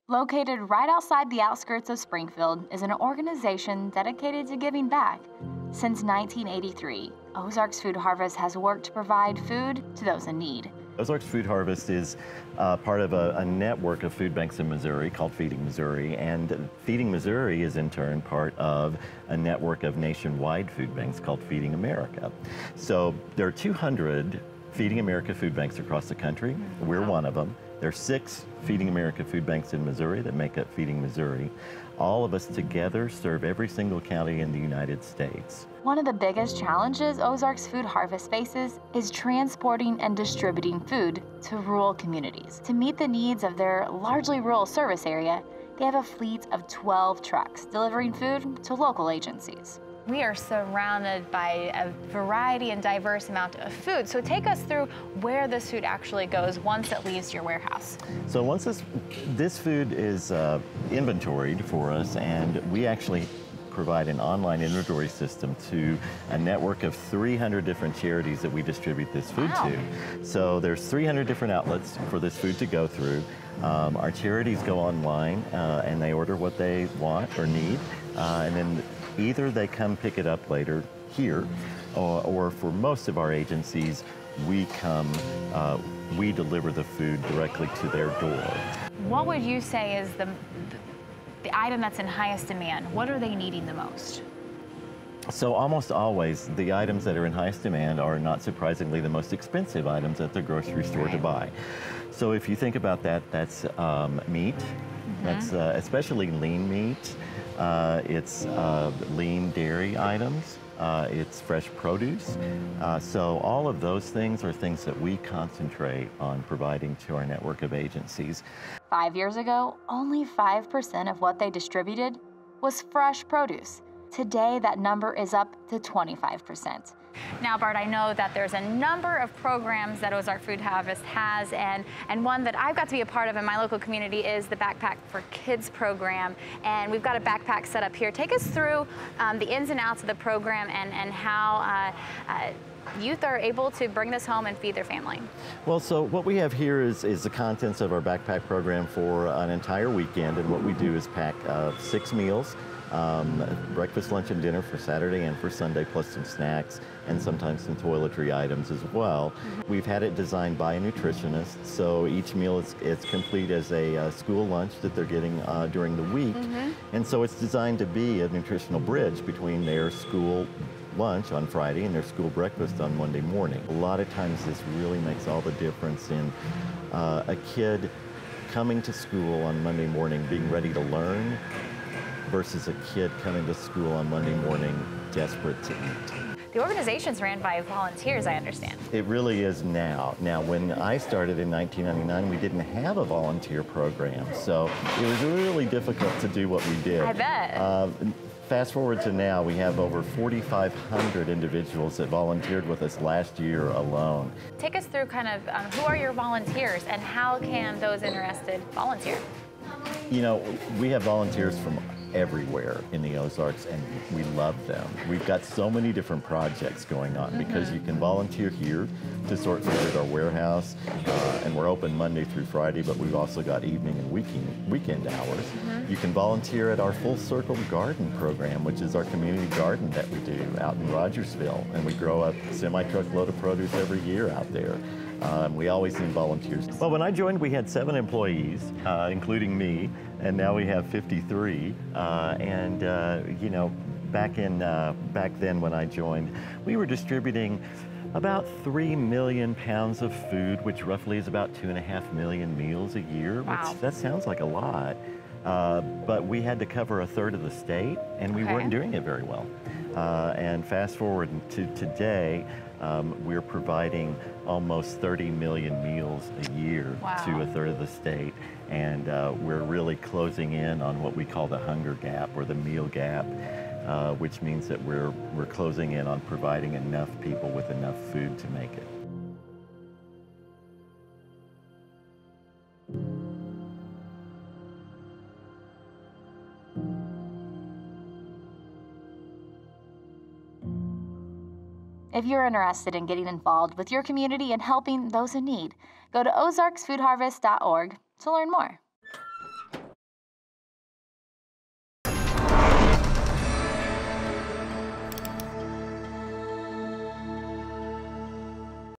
Located right outside the outskirts of Springfield is an organization dedicated to giving back. Since 1983, Ozarks Food Harvest has worked to provide food to those in need. Ozarks Food Harvest is part of a network of food banks in Missouri called Feeding Missouri, and Feeding Missouri is in turn part of a network of nationwide food banks called Feeding America. So there are 200 Feeding America food banks across the country. We're one of them. There are 6 Feeding America food banks in Missouri that make up Feeding Missouri. All of us together serve every single county in the United States. One of the biggest challenges Ozarks Food Harvest faces is transporting and distributing food to rural communities. To meet the needs of their largely rural service area, they have a fleet of 12 trucks delivering food to local agencies. We are surrounded by a variety and diverse amount of food. So take us through where this food actually goes once it leaves your warehouse. So once this food is inventoried for us, and we actually provide an online inventory system to a network of 300 different charities that we distribute this food to. So there's 300 different outlets for this food to go through. Our charities go online and they order what they want or need, and then either they come pick it up later here, or for most of our agencies, we deliver the food directly to their door. What would you say is the item that's in highest demand? What are they needing the most? So almost always, the items that are in highest demand are, not surprisingly, the most expensive items at the grocery store to buy. So if you think about that, that's meat. That's especially lean meat. It's lean dairy items. It's fresh produce. So all of those things are things that we concentrate on providing to our network of agencies. 5 years ago, only 5% of what they distributed was fresh produce. Today, that number is up to 25%. Now, Bart, I know that there's a number of programs that Ozark Food Harvest has, and one that I've got to be a part of in my local community is the Backpack for Kids program. And we've got a backpack set up here. Take us through the ins and outs of the program and how youth are able to bring this home and feed their family. Well, so what we have here is the contents of our backpack program for an entire weekend, and what we do is pack 6 meals. Breakfast, lunch, and dinner for Saturday and for Sunday, plus some snacks and sometimes some toiletry items as well. We've had it designed by a nutritionist, so each meal is complete as a school lunch that they're getting during the week. And so it's designed to be a nutritional bridge between their school lunch on Friday and their school breakfast on Monday morning. A lot of times this really makes all the difference in a kid coming to school on Monday morning being ready to learn versus a kid coming to school on Monday morning desperate to eat. The organization's ran by volunteers, I understand. It really is now. Now, when I started in 1999, we didn't have a volunteer program, so it was really difficult to do what we did. I bet. Fast forward to now, we have over 4,500 individuals that volunteered with us last year alone. Take us through kind of who are your volunteers and how can those interested volunteer? You know, we have volunteers from everywhere in the Ozarks, and we love them. We've got so many different projects going on because you can volunteer here to sort food at our warehouse, and we're open Monday through Friday, but we've also got evening and weekend hours. You can volunteer at our Full Circle Garden program, which is our community garden that we do out in Rogersville, and we grow a semi-truck load of produce every year out there. We always need volunteers. Well, when I joined, we had 7 employees, including me, and now we have 53. You know, back then when I joined, we were distributing about 3 million pounds of food, which roughly is about 2.5 million meals a year. Wow. Which, that sounds like a lot, but we had to cover 1/3 of the state, and we weren't doing it very well. And fast forward to today, we're providing almost 30 million meals a year to 1/3 of the state, and we're really closing in on what we call the hunger gap or the meal gap, which means that we're closing in on providing enough people with enough food to make it. If you're interested in getting involved with your community and helping those in need, go to ozarksfoodharvest.org to learn more.